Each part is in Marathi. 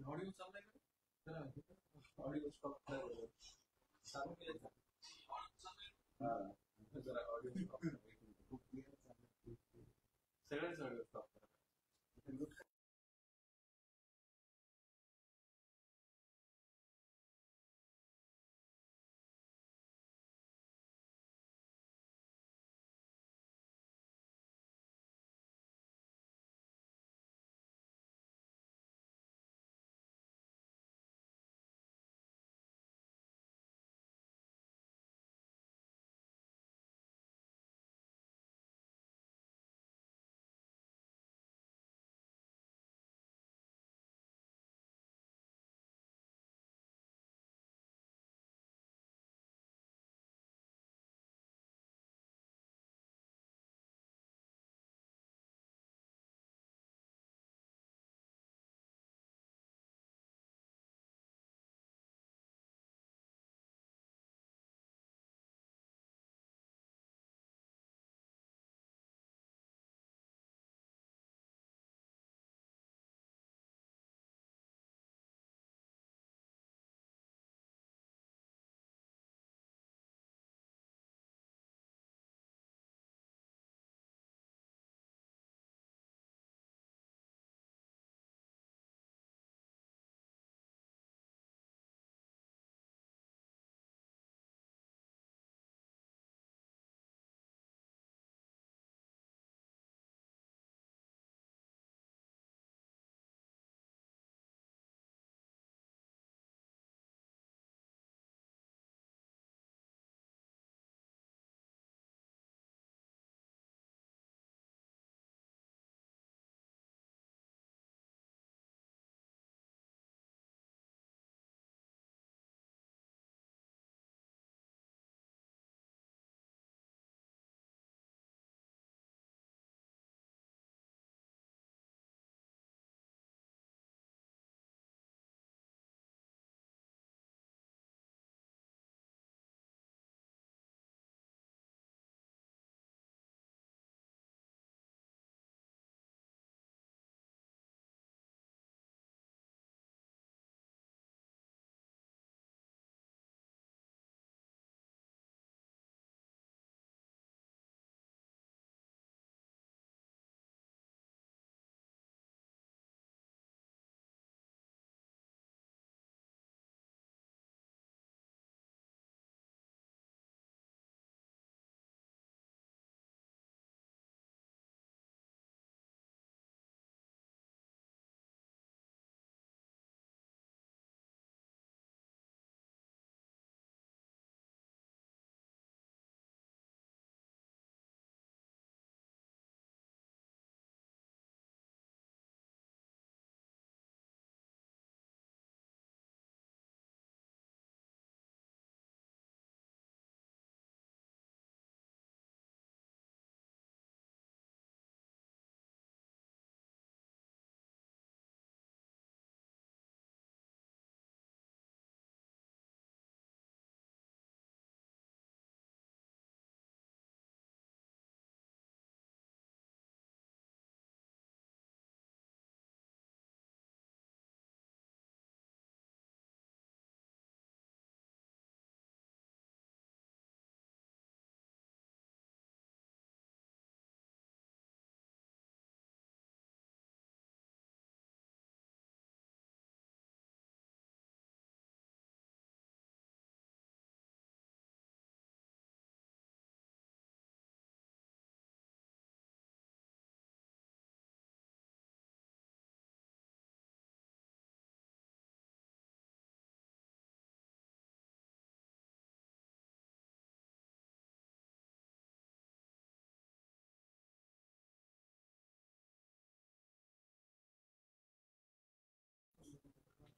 ऑडिओ चाललाय का? ऑडिओ स्टॉप सांगून द्यायचा. हा जरा ऑडिओ सगळ्यांच ऑडिओ स्टॉप करा.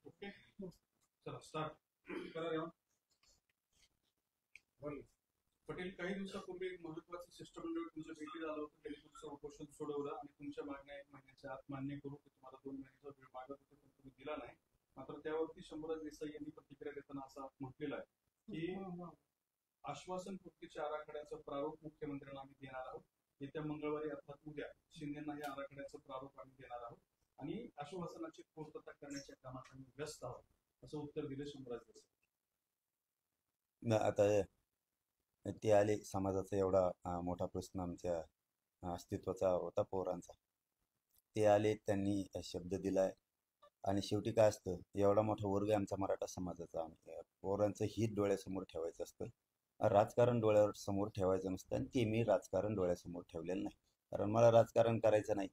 ओके चला स्टार्ट करा रेवण. पटेल, काही दिवसापूर्वी एक महत्वाचं शिष्टमंडळ तुमच्या भेटी झालं होतं. त्यांनी तुमचं उपोषण सोडवलं आणि तुमच्या मागण्या 1 महिन्याच्या आत मान्य करू की तुम्हाला 2 महिन्याचा वेळ मागत होते पण तुम्ही दिला नाही. मात्र त्यावरती शंभूराज देसाई यांनी प्रतिक्रिया देताना असं म्हटलेलं आहे की आश्वासन पूर्तीच्या आराखड्याचं प्रारूप मुख्यमंत्र्यांना आम्ही देणार आहोत. येत्या मंगळवारी अर्थात उद्या शिंदेना या आराखड्याचं प्रारूप आम्ही देणार आहोत आणि आश्वासनाची पूर्तता करण्याच्या कामात आम्ही व्यस्त आहोत असं उत्तर दिलं शंभूराज देसाई. आता ते आले, समाजाचा एवढा मोठा प्रश्न आमच्या अस्तित्वाचा होता पोरांचा. ते आले, त्यांनी शब्द दिलाय आणि शेवटी काय असतं, एवढा मोठा वर्ग आहे आमचा मराठा समाजाचा. पोरांचं हित डोळ्यासमोर ठेवायचं असतं, राजकारण डोळ्यावर समोर ठेवायचं नसतं. आणि ते मी राजकारण डोळ्यासमोर ठेवलेलं नाही, कारण मला राजकारण करायचं नाही,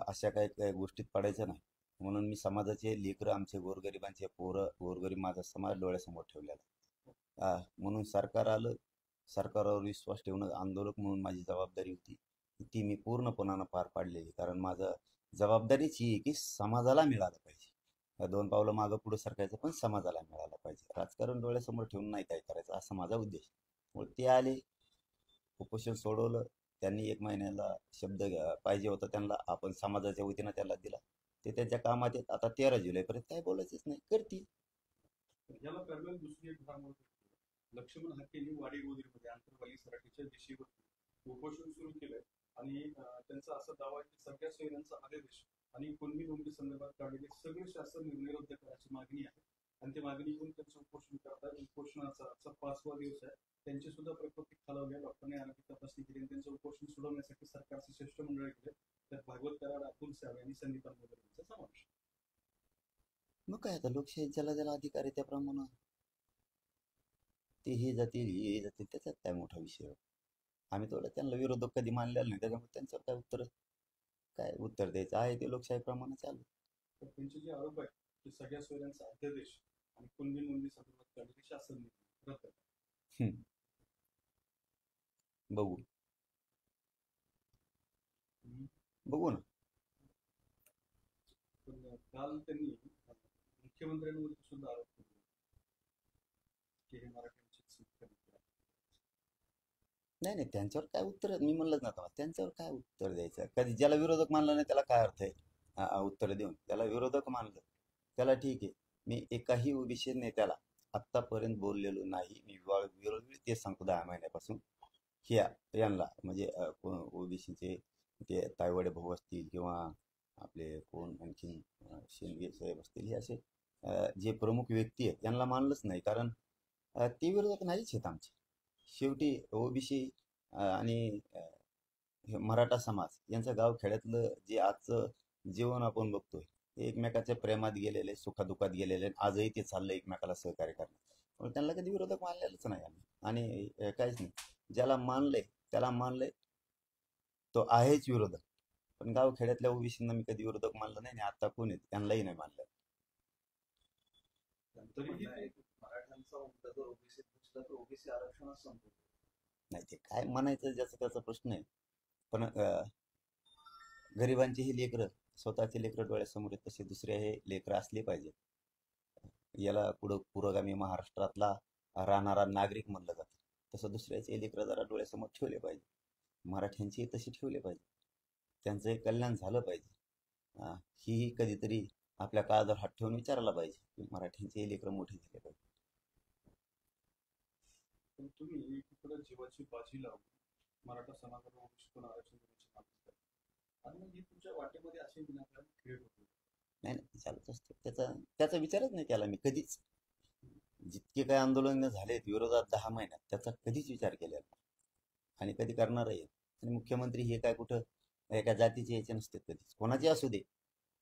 अशा काही काही गोष्टीत पडायचं नाही. म्हणून मी समाजाचे लेकरं, आमचे गोरगरिबांचे पोरं, गोरगरीब माझा समाज डोळ्यासमोर ठेवलेला आहे. म्हणून सरकार आलं, सरकारवर विश्वास ठेवणं आंदोलक म्हणून माझी जबाबदारी होती, ती मी पूर्णपणानं पार पाडलेली. कारण माझं जबाबदारीच ही आहे की समाजाला मिळालं पाहिजे. 2 पावलं मागं पुढं सरकायचं, पण समाजाला मिळालं पाहिजे. राजकारण डोळ्यासमोर ठेवून नाही काय करायचं, असा माझा उद्देश. मग ते आले, उपोषण सोडवलं. त्यांनी 1 महिन्याला शब्द पाहिजे होता त्यांना, आपण समाजाच्या वतीनं त्याला दिला. ते त्यांच्या कामात येत. आता 13 जुलैपर्यंत काय बोलायचंच नाही, करतील. याला पॅरलल दुसरी एक घडामोड लक्ष्मण हाकेंनी वाडी गोदरीमध्ये आंतरवाली सराटीच्या दिशेवर उपोषण सुरू केलंय आणि त्यांचा असा दावा आहे की सगळ्या सोयऱ्यांचा आदेश आणि कुणबी नोंदी संदर्भात काढलेले सगळे शासन निर्णय रद्द करायची मागणी आहे आणि ती मागणी घेऊन त्यांचं उपोषण करतात. उपोषणाचा 5वा दिवस आहे. त्यांची सुद्धा प्रकृती खालावली आहे. डॉक्टरने आरोग्य तपासणी केली आणि त्यांचं उपोषण सोडवण्यासाठी सरकारचे शिष्टमंडळ केले. त्यात भागवत कराड, अतुल सावे आणि संदीप अंबोदर यांचा समावेश. मग काय, आता लोकशाही ज्याला ज्याला अधिकार आहे त्याप्रमाणे ते हे जातील, हे जातील, त्याच्यात काय मोठा विषय आहे. आम्ही तेवढं त्यांना विरोधक कधी मानलेला नाही, त्याच्यामुळे त्यांच्यावर काय उत्तर द्यायचं आहे ते लोकशाहीप्रमाणे चालू. तर त्यांचे जे आरोप आहेत की सगळ्या सोयऱ्यांचा अध्यादेश आणि कुणबी नोंदी संदर्भात काढलेले शासन निर्णय रद्द करा. हम्म, बघू बघू ना. पण काल त्यांनी मुख्यमंत्र्यांवरती सुद्धा आरोप केले की हे मराठ्यांची संख्या नाही नाही, त्यांच्यावर काय उत्तर, मी म्हणलंच ना तुम्हाला, त्यांच्यावर काय उत्तर द्यायचं. कधी ज्याला विरोधक मानलं नाही त्याला काय अर्थ आहे उत्तर देऊन. त्याला विरोधक मानलं त्याला ठीक आहे. मी एकाही ओबीसी नेत्याला आत्तापर्यंत बोललेलो नाही. मी विरोधी तेच सांगतो 10 महिन्यापासून. यांना म्हणजे ओबीसीचे ते तायवाडे भाऊ असतील किंवा आपले कोण आणखीन शेंडगे साहेब असतील, हे असे जे प्रमुख व्यक्ती आहेत त्यांना मानलंच नाही, कारण ते विरोधक नाहीच आहेत आमचे. शेवटी ओबीसी आणि हे मराठा समाज यांचं गावखेड्यातलं जे आजचं जीवन आपण बघतोय, ते एकमेकाच्या प्रेमात गेलेले, सुखादुखात गेलेले, आजही ते चाललं एकमेकाला सहकार्य करणं. पण त्यांना कधी विरोधक मानलेलंच नाही आम्ही. आणि काहीच नाही, ज्याला मानलंय त्याला मानलंय, तो आहेच विरोधक. पण गावखेड्यातल्या ओबीसींना मी कधी विरोधक मानलं नाही, आणि आता कोण आहेत त्यांनाही नाही मानलं. तरीही मराठ्यांचा मुद्दा जर ओबीसी घुसला तर ओबीसी आरक्षणात संपतो. नाही, ते काय म्हणायचं ज्याचा त्याचा प्रश्न आहे. पण गरिबांची ही लेकरं, स्वतःचे लेकरं डोळ्यासमोर आहेत, तसे दुसरे हे लेकरं असले पाहिजे. याला पुढं पुरोगामी महाराष्ट्रातला राहणारा नागरिक म्हणलं जातं. तसं दुसऱ्याचे लेकरं जरा डोळ्यासमोर ठेवले पाहिजे. मराठ्यांची तशी ठेवले पाहिजे, त्यांचं कल्याण झालं पाहिजे. ही कधीतरी आपल्या काळावर हात ठेवून विचारायला पाहिजे की मराठ्यांचे लेकरं मोठे झाले पाहिजे. पण तुम्ही एकीकडे जीवाची बाजी लावून मराठा समाजाला ओबीसीतून आरक्षण देण्याची मागणी करता आणि मग ही तुमच्या वाटेमध्ये असे विनाकारण खेळ होतो. नाही नाही, चालत असतं. त्याचा विचारच नाही केला मी कधीच. जितके काही आंदोलन झालेत विरोधात 10 महिन्यात, त्याचा कधीच विचार केलेला नाही आणि कधी करणारही. आणि मुख्यमंत्री हे काय कुठं एका जातीचे याचे नसते, कधीच कोणाचे असू दे,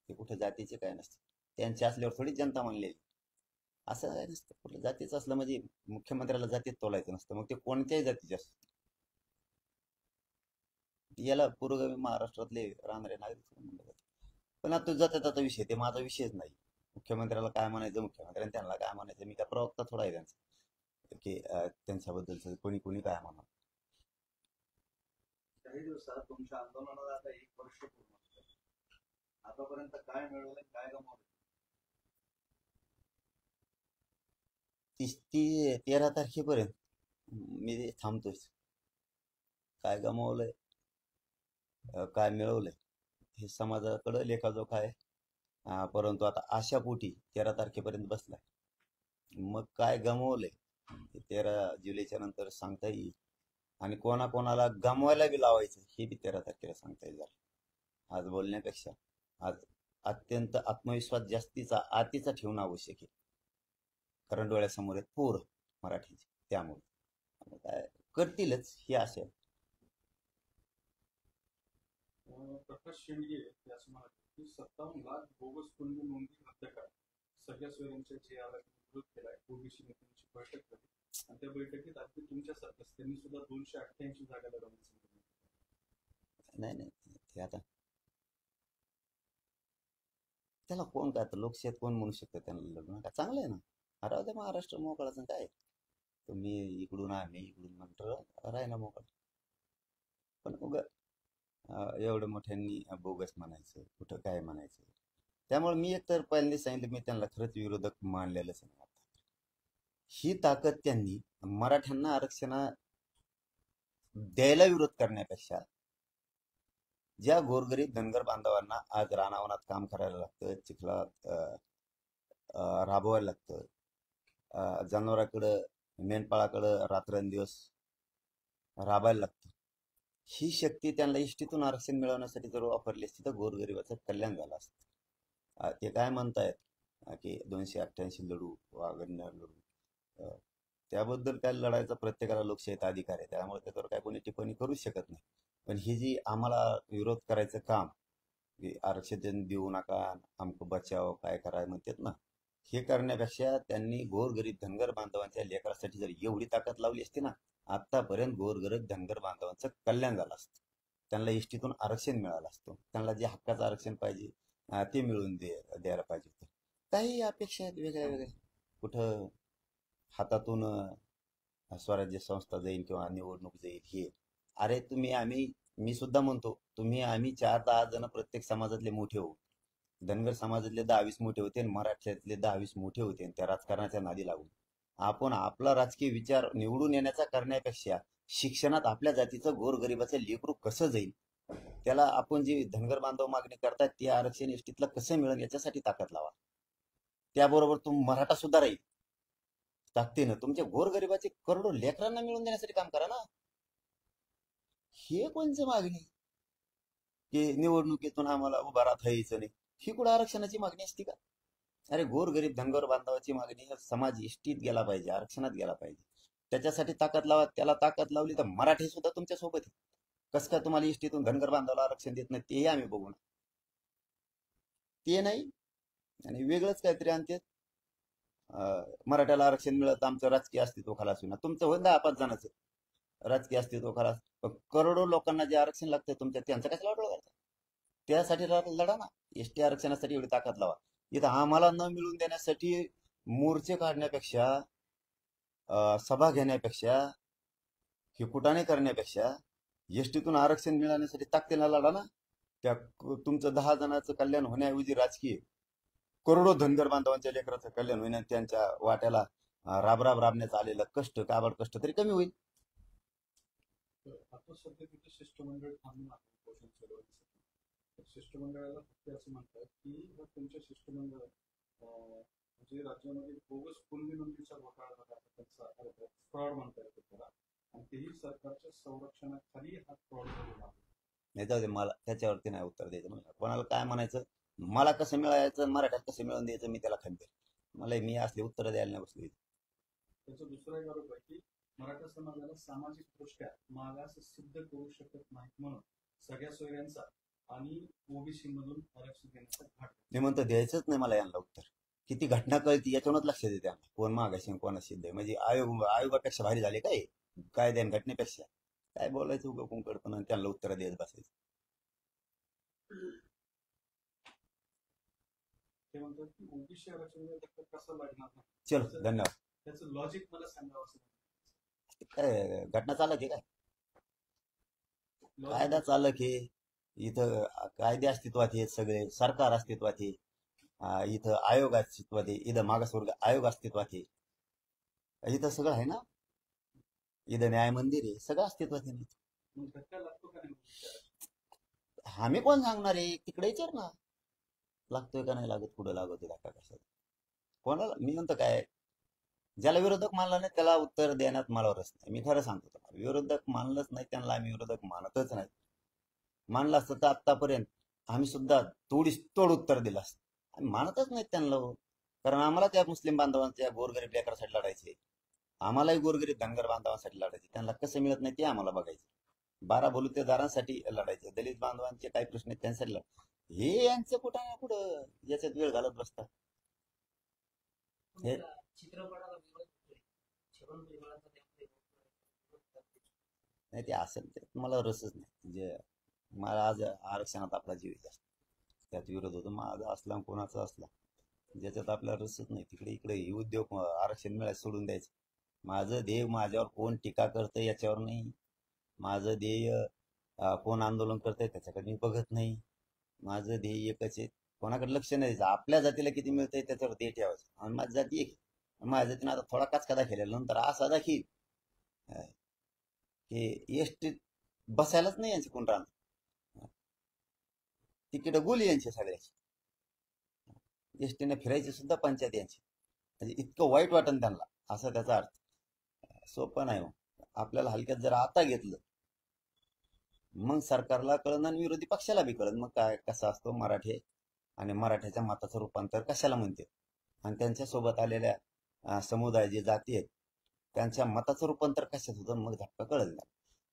ते कुठं जातीचे काय नसते. त्यांचे असल्यावर थोडीच जनता म्हणलेली, असं काय नसतं. कुठलं जातीचं असलं म्हणजे मुख्यमंत्र्याला जातीत तोलायचं नसतं, मग ते कोणत्याही जातीचे असतं. याला पुरोगामी महाराष्ट्रातले राहणारे नागरिक म्हणलं जातं. पण आता जाता त्याचा विषय, ते माझा विषयच नाही. मुख्यमंत्र्याला काय म्हणायचं, मुख्यमंत्र्यांनी त्यांना काय म्हणायचं, मी काय प्रवक्ता थोडा आहे त्यांचा की त्यांच्याबद्दलचं कोणी कोणी काय म्हणा. काही दिवसात तुमच्या आंदोलनाला आता 1 वर्ष पूर्ण होतं. आतापर्यंत काय मिळवलं, काय गमावलं? 13 तारखेपर्यंत मी थांबतोय. काय गमावलंय, काय मिळवलंय, हे समाजाकडं लेखाजोखा आहे. परंतु आता अशा पोटी 13 तारखेपर्यंत बसलाय. मग काय गमवलंय ते 13 जुलैच्या नंतर सांगता येईल. आणि कोणाकोणाला गमवायला बी लावायचं हे बी 13 तारखेला सांगता येईल. आज बोलण्यापेक्षा आज अत्यंत आत्मविश्वास जास्तीचा आतीचा ठेवणं आवश्यक आहे. कारण डोळ्यासमोर आहेत पोरं मराठीची, त्यामुळे काय करतीलच ही आशा आहे. प्रकाश शेंडगे हे असं म्हणाले की 57 लाख बोगस कुणबी नोंदी रद्द करा. सगळ्या सोयऱ्यांच्या जे आला विरोध केलाय. ओबीसी नेत्यांची बैठक झाली आणि त्या बैठकीत अगदी तुमच्यासारखंच त्यांनी सुद्धा 288 जागा लढवण्याचं निर्णय घेतला. नाही नाही ते आता त्याला कोण काय आता लोकशाहीत कोण म्हणू शकतं त्यांना लग्न का चांगलं आहे ना. राहू दे महाराष्ट्र मोकळाचं काय. तुम्ही इकडून आम्ही इकडून म्हणतो राहिला मोकळा. पण उगा एवढं मोठ्यांनी बोगस म्हणायचं कुठं काय म्हणायचं. त्यामुळे मी एकतर पहिल्यांदा सांगितलं मी त्यांना खरंच विरोधक मानलेलंच नाही. ही ताकद त्यांनी मराठ्यांना आरक्षण द्यायला विरोध करण्यापेक्षा ज्या गोरगरीब धनगर बांधवांना आज रानावनात काम करायला लागतं, चिखलात राबवायला लागतं, जनावराकडं मेंढपाळाकडं रात्रंदिवस राबायला लागतं, ही शक्ती त्यांना इष्टीतून आरक्षण मिळवण्यासाठी जर वापरली असती तर गोरगरिबाचं कल्याण झालं असतं. ते काय म्हणतायत की 288 लढू वागणणार लढू, त्याबद्दल काय लढायचा प्रत्येकाला लोकशाहीत अधिकार आहे. त्यामुळे त्याच्यावर काय कोणी टिप्पणी करूच शकत नाही. पण ही जी आम्हाला विरोध करायचं काम की आरक्षण देऊ नका आमचं बचाव काय करायला म्हणतात ना, हे करण्यापेक्षा त्यांनी गोरगरीब धनगर बांधवांच्या लेकरासाठी जर एवढी ताकद लावली असती ना, आतापर्यंत गोरगरीब धनगर बांधवांचं कल्याण झालं असतं. त्यांना इष्टीतून आरक्षण मिळालं असतं. त्यांना जे हक्काचं आरक्षण पाहिजे ते मिळवून द्यायला पाहिजे होतं. काही अपेक्षा आहेत वेगळ्या वेगळ्या. कुठं हातातून स्वराज्य संस्था जाईल किंवा निवडणूक जाईल हे. अरे मी सुद्धा म्हणतो तुम्ही आम्ही 4-10 जण प्रत्येक समाजातले मोठे होऊ. धनगर समाजातले 10-20 मोठे होते आणि मराठ्यातले 10-20 मोठे होते आणि त्या राजकारणाच्या नादी लागून आपण आपला राजकीय विचार निवडून येण्याचा करण्यापेक्षा शिक्षणात आपल्या जातीचं गोरगरिबाचं लेकरू कसं जाईल, त्याला आपण जे धनगर बांधव मागणी करतात ते आरक्षण एसटीतलं कसं मिळेल याच्यासाठी ताकद लावा. त्याबरोबर मराठा सुद्धा राहील ताकदीनं. तुमच्या गोरगरिबाचे करोडो लेकरांना मिळवून देण्यासाठी काम करा ना. हे कोणचं मागणी की निवडणुकीतून आम्हाला उभा राहता यायचं नाही, ही कुठं आरक्षणाची मागणी असते का. अरे गोरगरीब धनगर बांधवाची मागणी समाज इष्टीत गेला पाहिजे, आरक्षणात गेला पाहिजे. त्याच्यासाठी ताकद लावा. त्याला ताकद लावली तर मराठी सुद्धा तुमच्या सोबत आहे. कसं काय तुम्हाला इष्टीतून धनगर बांधवाला आरक्षण देत नाही तेही आम्ही बघू ना. ते नाही आणि वेगळंच काहीतरी आणते. मराठ्याला आरक्षण मिळत आमचं राजकीय अस्तित्व खलास होईना. तुमचं होईल 10-5 जणांचं राजकीय अस्तित्व खलास. करोडो लोकांना जे आरक्षण लागतं तुमच्या त्यांचं कशाला वाटोळ करता. त्यासाठी लढा ना. एसटी आरक्षणासाठी एवढी ताकद लावा. इथं आम्हाला न मिळून देण्यासाठी मोर्चे काढण्यापेक्षा सभा घेण्यापेक्षा कुटाणे करण्यापेक्षा एसटीतून आरक्षण मिळवण्यासाठी ताकदीला लढा ना. त्या तुमचं 10 जणांचं कल्याण होण्याऐवजी राजकीय करोडो धनगर बांधवांच्या लेकराचं कल्याण होईल आणि त्यांच्या वाट्याला राबण्यात आलेलं कष्ट काबाड कष्ट तरी कमी होईल. आता सध्या तिथे शिष्टमंडळ थांबून आहे उपोषण सोडवण्यासाठी. शिष्टमंडळाला फक्त असं म्हणतात की तुमच्या शिष्टमंडळ म्हणजे राज्यामध्ये बोगस कुणबी नोंदीचा घोटाळा झाला त्यांचा फ्रॉड म्हणता येतो त्याला, आणि तेही सरकारच्या संरक्षणाखाली हा फ्रॉड झालेला आहे. नाही जाऊ दे, मला त्याच्यावरती नाही उत्तर द्यायचं. मला कोणाला काय म्हणायचं, मला कसं मिळायचं मराठ्यात कसं मिळवून द्यायचं मी त्याला खंत. मी असले उत्तर द्यायला नाही बसलो. त्याचा दुसरा एक आरोप आहे की मराठा समाजाला सामाजिक दृष्ट्या मागास सिद्ध करू शकत नाही म्हणून सगळ्या सोयऱ्यांचा आणि ओबीसी मधून आरक्षण देण्याचा घाट. मी म्हणतो द्यायचंच नाही मला यांना उत्तर. किती घटना कळती याच्यावरच लक्ष देते आम्हाला. कोण मागाशी कोणा सिद्ध आहे म्हणजे आयोगापेक्षा भारी झाले काय कायद्या घटनेपेक्षा. काय बोलायचं उगा कुंकडपण त्यांना उत्तर द्यायच बसायचं. ते म्हणतात की ओबीसी आरक्षण कसं लागणार नाही. चलो धन्यवाद. त्याचं लॉजिक मला सांगावं असं. काय घटना चालक आहे काय, कायदा चालक आहे इथं. कायदे अस्तित्वात आहेत, सगळे सरकार अस्तित्वात आहे, इथं आयोग अस्तित्वात आहे, इथं मागासवर्ग आयोग अस्तित्वात आहे, इथं सगळं आहे ना. इथं न्याय मंदिर आहे, सगळं अस्तित्वात आहे. धक्का लागतो का नाही आम्ही कोण सांगणार आहे तिकडे विचार ना. लागतोय का नाही लागत, कुठं लागतोय धक्का कशाला. कोणाला मी म्हणतो काय, ज्याला विरोधक मानला नाही त्याला उत्तर देण्यात मला रस नाही. मी खरं सांगतो तुम्हाला, विरोधक मानलंच नाही त्यांना आम्ही विरोधक मानतच नाही. मानलं असतं तर आतापर्यंत आम्ही सुद्धा तोडीस तोड उत्तर दिलं असतं. आम्ही मानतच नाही त्यांना हो. कारण आम्हाला त्या मुस्लिम बांधवांच्या गोरगरीब लेकरासाठी लढायचे, आम्हालाही गोरगरीब धनगर बांधवांसाठी लढायचे. त्यांना कसं मिळत नाही ते आम्हाला बघायचं. 12 बलुतेदारांसाठी लढायचे, दलित बांधवांचे काही प्रश्न आहेत त्यांच्यासाठी हे यांचं कुठं ना कुठं याच्यात वेळ घालत बसतात. हे चित्रपटाला विरोध होतोय. छगन भुजबळांचा त्यामध्ये नाही ते असेल ते मला रसच नाही. जे मला आज आरक्षणात आपला जीव जास्त, त्यात विरोध होतो माझा असला कोणाचा असला, ज्याच्यात आपला रसच नाही तिकडे इकडे हे उद्योग आरक्षण मिळायला सोडून द्यायचं. माझं ध्येय माझ्यावर कोण टीका करतं याच्यावर नाही. माझं ध्येय कोण आंदोलन करतंय त्याच्याकडे मी बघत नाही. माझं ध्येय एकच आहे, कोणाकडे लक्ष नाही द्यायचं. आपल्या जातीला किती मिळतंय त्याच्यावर ध्येय ठेवायचं. आणि माझी जाती एक, माझ्या जातीनं आता थोडा काचका दाखवलेला नंतर असा दाखी की एसटीत बसायलाच नाही यांची कोण राहणार. तिकीट गोली यांची सगळ्याची, एसटीने फिरायची सुद्धा पंचायत यांची. म्हणजे इतकं वाईट वाटन त्यांना, असा त्याचा अर्थ. सोपं नाही हो. आपल्याला हलक्यात जर आता घेतलं मग सरकारला कळण आणि विरोधी पक्षाला बी कळण मग काय कसा असतो मराठी आणि मराठ्याच्या मताचं रूपांतर कशाला म्हणते. आणि त्यांच्या सोबत आलेल्या समुदाय जे जाती आहेत त्यांच्या मताचं रूपांतर कशात होतं मग धक्का कळत नाही.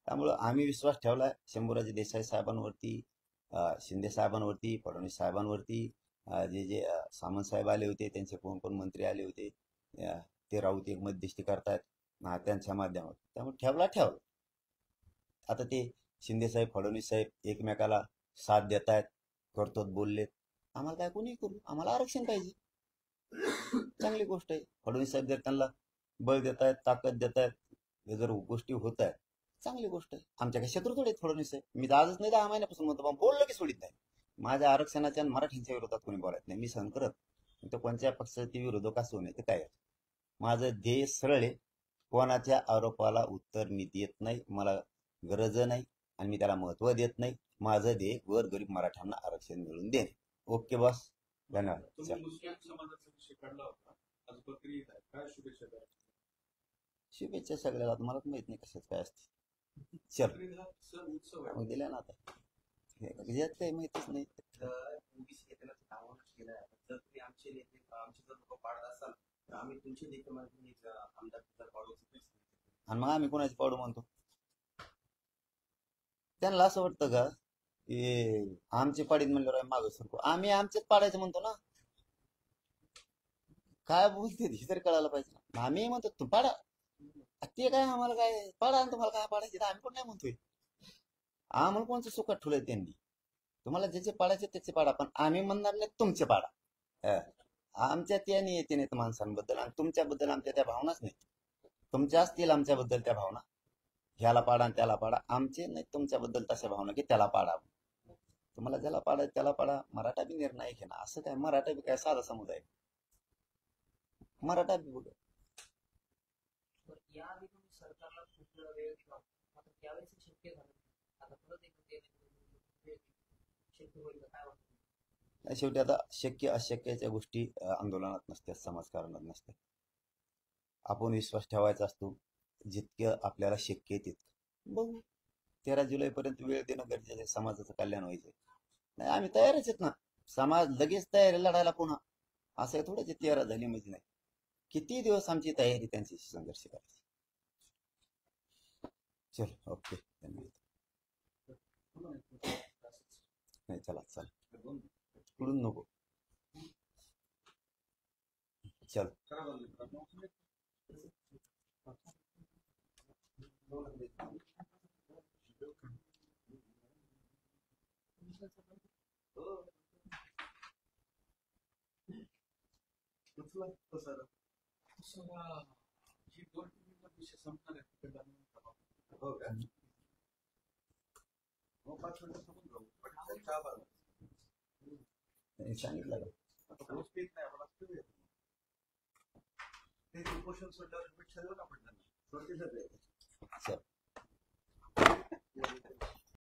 त्यामुळं आम्ही विश्वास ठेवलाय शंभूराजे देसाई साहेबांवरती, शिंदे साहेबांवरती, फडणवीस साहेबांवरती, जे जे सामंत साहेब आले होते, त्यांचे कोण कोण मंत्री आले होते, ते राऊत एक मध्यस्थी करतायत त्यांच्या माध्यमातून. त्यामुळे ठेवला. आता ते शिंदे साहेब फडणवीस साहेब एकमेकाला साथ देत आहेत, करतोत बोललेत. आम्हाला काय कोणी करू, आम्हाला आरक्षण पाहिजे, चांगली गोष्ट आहे. फडणवीस साहेब जर त्यांना बळ देत आहेत, ताकद देत आहेत, हे जर गोष्टी होत आहेत चांगली गोष्ट आहे. आमच्या काही शत्रू थोडे फडणवीस साहेब. मी तर आजच नाही 10 महिन्यापासून म्हणतो पण बोललं की सोडित नाही. माझ्या आरक्षणाच्या आणि मराठ्यांच्या विरोधात कोणी बोलायचं नाही, मी सहन करत. तर कोणत्या पक्षाचे विरोधक असू नये ते काय, माझं ध्येय सरळ आहे. कोणाच्या आरोपाला उत्तर मी देत नाही, मला गरज नाही आणि मी त्याला महत्व देत नाही. माझं ध्येय गोरगरीब मराठ्यांना आरक्षण मिळवून देणे. ओके बॉस, धन्यवाद. तुम्ही मुस्लिम समाजाचा विषय काढला होता, आज बकरी ईद आहे, काय शुभेच्छा द्या. शुभेच्छा सगळ्याला, तुम्हाला माहित नाही कशाच काय असते. चल बकरी हा सण उत्सव आहे. मग दिल्या ना आता, यात काही माहितीच नाही. तर ओबीसी नेत्याला आव्हान केलं आहे. जर तुम्ही आमचे नेते आमचे जर लोक पाडत असाल तर आम्ही तुमचे नेते म्हणून आमदार जर पाडू. आणि मग आम्ही कोणाची पावडं म्हणतो. त्यांना असं वाटतं का की आमचे पाडीत म्हणल्यावर मागं सरको, आम्ही आमचेच पाडायचं म्हणतो ना. काय बोलते हे तरी कळायला पाहिजे ना. आम्ही म्हणतो तू पाडा, ते काय आम्हाला काय पाडा आणि तुम्हाला काय पाडायचे आम्ही पण नाही म्हणतोय. आम्हाला कोणचं सुखात ठेवलंय त्यांनी, तुम्हाला ज्याचे पाडायचे त्याचे पाडा, पण आम्ही म्हणणार नाही तुमचे पाडा. आमच्या त्या नियती नाहीत माणसांबद्दल आणि तुमच्याबद्दल आमच्या त्या भावनाच नाही. तुमच्या असतील आमच्याबद्दल त्या भावना, ह्याला पाडा आणि त्याला पाडा. आमचे नाही तुमच्याबद्दल तशा भावना की त्याला पाडा. तुम्हाला ज्याला पाडा त्याला पाडा. मराठा बी निर्णायक आहे ना, असं काय मराठा बी काय साधा समुदाय, मराठा बी बघ. याआधी तुम्ही सरकारला खूप वेळ दिला, मात्र त्यावेळेस शक्य झालं. आता परत एक शक्य होईल काय वाटतं. शेवटी आता शक्य अशक्याच्या गोष्टी आंदोलनात नसतात, समाजकारणात नसतात. आपण विश्वास ठेवायचा असतो, जितकं आपल्याला शक्य आहे तितकं बघू. 13 जुलैपर्यंत वेळ देणं गरजेचं आहे, समाजाचं कल्याण व्हायचंय. नाही आम्ही तयारच आहेत ना, समाज लगेच तयार लढायला पुन्हा असं थोडंच 13 झाली म्हणजे नाही. किती दिवस आमची तयारी त्यांची संघर्ष करायची. चल ओके, धन्यवाद. नाही चला चल, पुढून नको चल. ही 2 विषय संपणार आहे तिकडे हो का? मग 5 मिनिटं थांबून जाऊ. पण चहा बारा. सांगितलं आता रोज पीत नाही आपण असतो. ते उपोषण सोडल्यावर शुभेच्छा देऊ ना आपण त्यांना. चल.